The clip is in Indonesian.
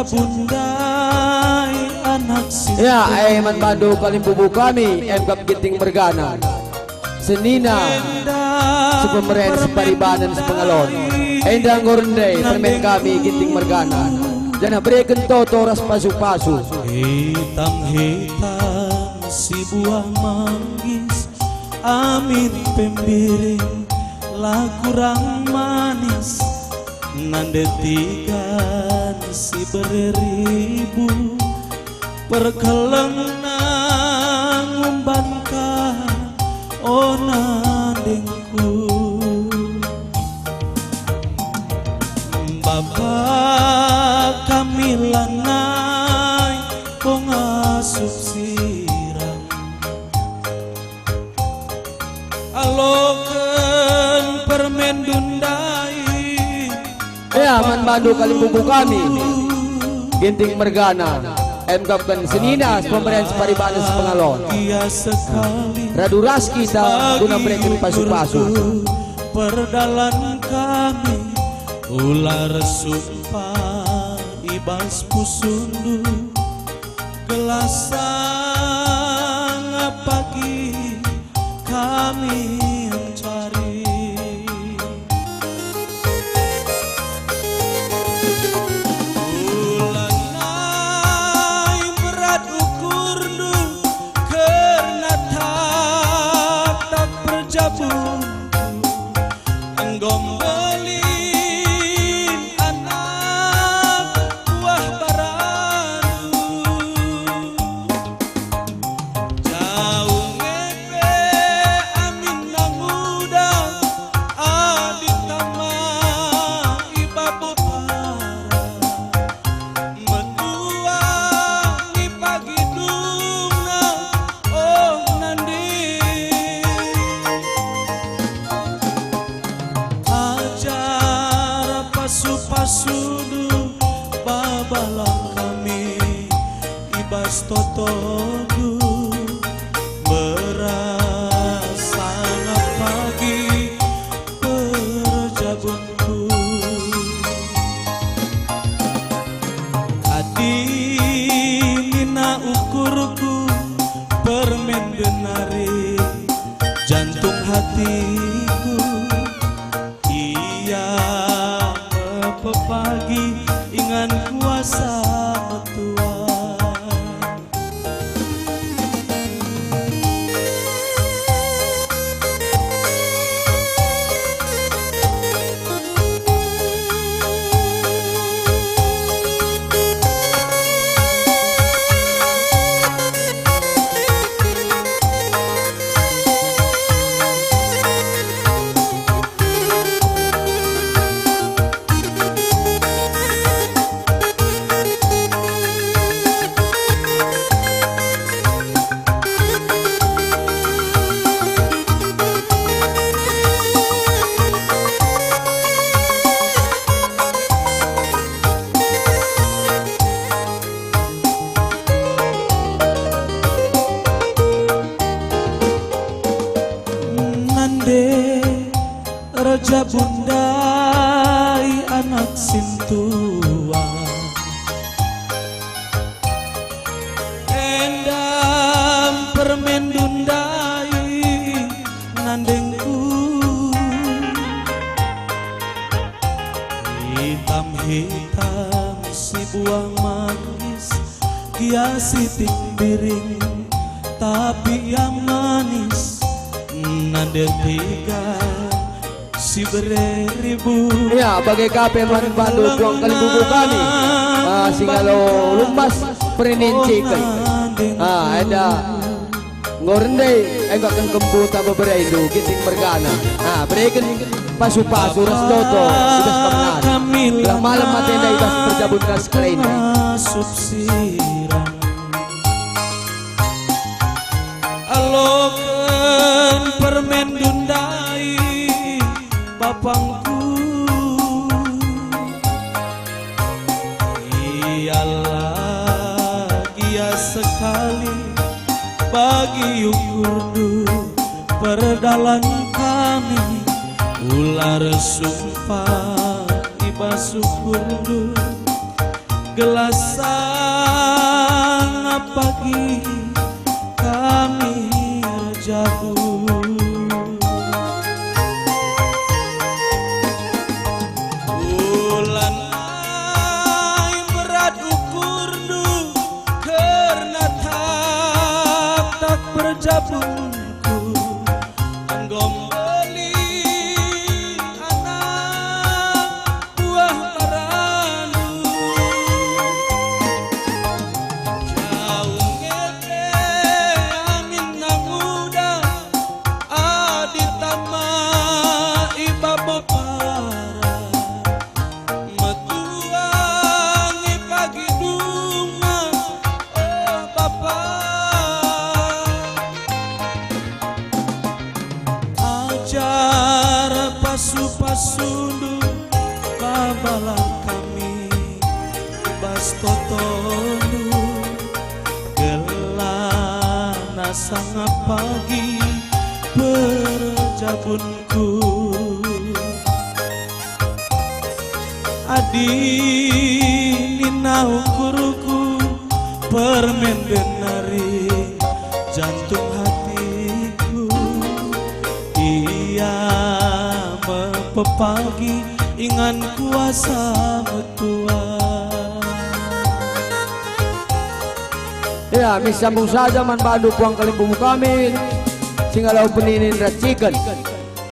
Rajabundai anak sintu. Ya, man bandu kalimbubu kami Kap Ginting Mergana Senina Sepemeren Separibanan Sepengalon Endang Gorendai permen kami Ginting Mergana Jangan berikan toras pasu-pasu. Hitam-hitam si buah manggis amin pembiring lah kurang manis nandetikan si beribu perkelengan ngumbankan oh nandengku Bapak kami lanai kok ngasup sirang aloken permen dundai. Ya, man bandu kalimbubu kami Ginting Mergana Kap Senina Pemberian Separibanan Sepengalon Radu ras kita guna berikan pasu-pasu perdalan kami ular sumpah ibas pusundu gelasang pagi kami mencari ulanai berat ukurdu karena tak berjabung enggom pasudu babalang kami ibas totodu berasana pagi perjabunku adi mina ukurku permen denari jantung hatiku iya pagi ingan kuasa Tuhan Rajabundai anak sintua endam permen dundai nandengku hitam-hitam si buah manis hiasi timbiring tapi yang manis nandetiga si beribu. Ya, bagai kape man bandu tuang kalimbubu kami singalo lumbas perininci kay ada ngorendai Kap kemputa beberaidu Ginting Mergana berikan pasu-pasu ras toto ibas pamenan belah malam matenda ibas perjabun ras kalainai subsirang aloken permen dundai bapangku ialah gia sekali bagi ukurdu perdalan kami ular sumpah ibas ukurdu gelasang pagi kami rajabu bulan ay merat ukur du karena tak berjabungku anggom beli anak buah paranu jauh ngeke amin nang muda aditama ibaba para metuangi pagi duma oh bapak ajar pasu-pasundu babala kami bas totondu gelana sanga pagi berjabunku adi nina ukuruku permen denari jantung hatiku ia mempepagi ingan kuasa metua Ya, misambung saja man Bandung puang kalimbumu kami Singalau peninin racikan